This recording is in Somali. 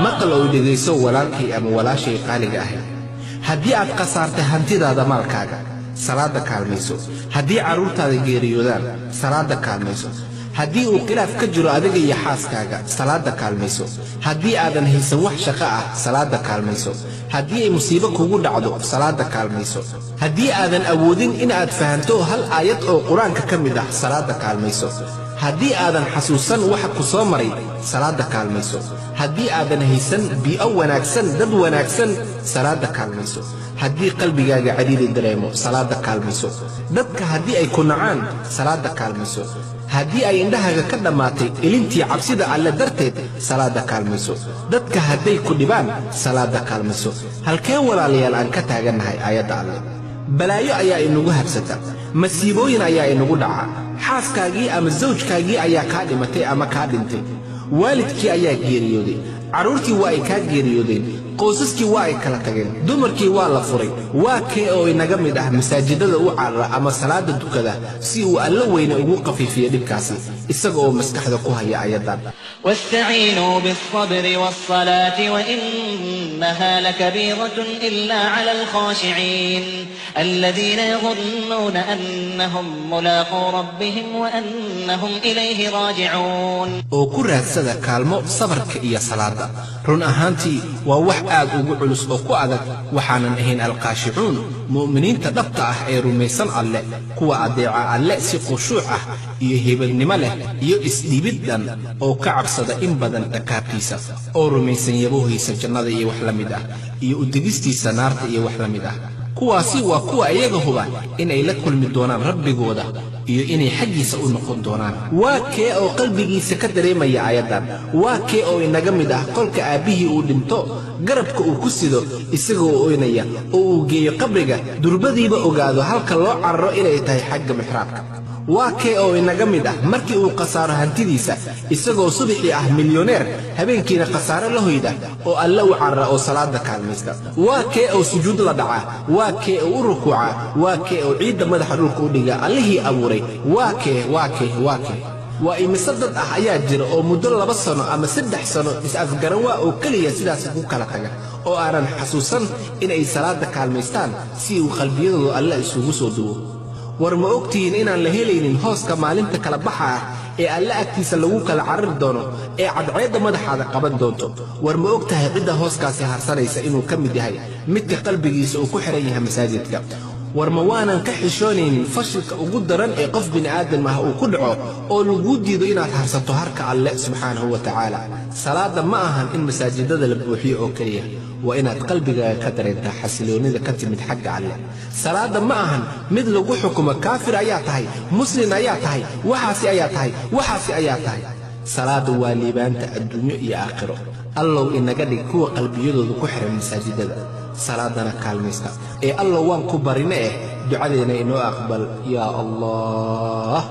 maqal oo dhegeyso walaalkii ama walaashay qaaliga ah haddii aad qasaartay hantidaada maalkaaga salaada kaalmayso haddii caruurtaada geeriyoodaan salaada kaalmayso haddii uu khilaaf ka jiro adiga iyo xaaskaaga salaada kaalmayso haddii aadan haysan wax shaqo ah salaada kaalmayso haddii ay musiibo kugu dhacdo salaada kaalmayso haddii aadan awoodin in aad fahanto hal aayad oo quraanka ka mid ah salaada kaalmayso haddii aadan xasuusan waxa ku soo maray salaada kaalmayso haddii aadan haysan bi'o wanaagsan dad wanaagsan salaada kaalmayso haddii qalbigaaga cadiidi dareemo salaada kaalmayso dadka haddii ay ku nacaan salaada kaalmayso haddii ay indhahaaga ka dhammaatay ilintii cabsida alle darteed salaada kaalmayso dadka hadday ku dhibaan salaada kaalmayso halkeen walaalayaal aan ka taagannahay aayadda alle balaayo ayaa inagu habsata masiibooyin ayaa inagu dhaca xaaskaagii ama zawjkaagii ayaa kaa dhimatay ama kaa dhintay waalidkii ayaa geeriyooday caruurtii waa ay kaa geeriyoodeen qoysaskii waa ay kala tageen dumarkii waa la furay waa kee oo inaga mid ah masaajidada u carara ama salaada dukada si uu alla weyne ugu qafiifiyo dhibkaasi isaga oo maskaxda ku haya ayadan واستعينوا بالصبر والصلاة وإنها لكبيرة إلا على الخاشعين الذين يظنون أنهم ملاقو ربهم وأنهم إليه راجعون oo ku raadsada kaalmo sabarka iyo salaada run ahaantii waa wax aad ugu culus oo ku adag waxaanan ahayn alqaashicuun mu'miniinta dhabta ah ee rumaysan alle kuwa adeeca alle si khushuuc ah iyo heebadnimo leh iyo isdhiibiddan oo ka cabsada in badan dhakaabtiisa oo rumaysan yabohiisa jannada iyo wax la mid ah iyo u degistiisa naarta iyo wax la mid ah kuwaasi waa kuwa iyaga huba in ay la kulmi doonaan rabbigooda iyo inay xaggiisa u noqon doonaan waa kee oo qalbigiisa ka dareemaya ayadan waa kee oo inaga mid ah qolka aabihii uu dhinto garabka uu ku sido isagoo oynaya oo uu geeyo qabriga durbadiiba ogaado halka loo cararo inay tahay xagga mixraabka waa kee oo inaga mid ah markii uu qasaaro hantidiisa isagoo subaxii ah milyoneer habeenkiina qasaaro la hoyda oo alla u carara oo salaada kaalmaysta waa kee oo sujuud la dhaca waa kee oo u rukuuca waa kee oo ciidda madaxa dhulka u dhiga allihii abuuray waa kee waa imise dad ah ayaa jira oo muddo 2 sano ama 3 sano is-afgaran waa oo kaliya sidaas ku kala taga oo aanan xasuusan in ay salaada kaalmaystaan si uu qalbiyadooda alla isugu soo duwo war ma ogtiin inaan la helaynin hooska maalinta kala baxa ah ee alla agtiisa lagu kala carari doono ee cadceedda madaxaada qaban doonto war ma ogtahay cidda hooskaasi harsanaysa inuu ka mid yahay midka qalbigiisa uu ku xiran yahay masaajidka war ma waanan ka xishoonaynin fashilka ugu daran ee qof bini aadam ah uu ku dhaco oo lagu diido inaad harsato harka alle subxaanahu wa tacaala salaada ma ahan in masaajidada la buuxiyo oo kaliya waa inaad qalbigaaga ka dareentaa xasiloonida ka timid xagga alle salaada ma ahan mid lagu xukumo kaafir ayaa tahay muslim ayaa tahay waxaasi ayaa tahay salaada waa liibaanta adduunyo iyo aakhiro allow inaga dhig kuwa qalbiyadooda ku xiran masaajidada salaadana kaalmaysta ee allow waan ku barine ducadeena inoo aqbal yaa allah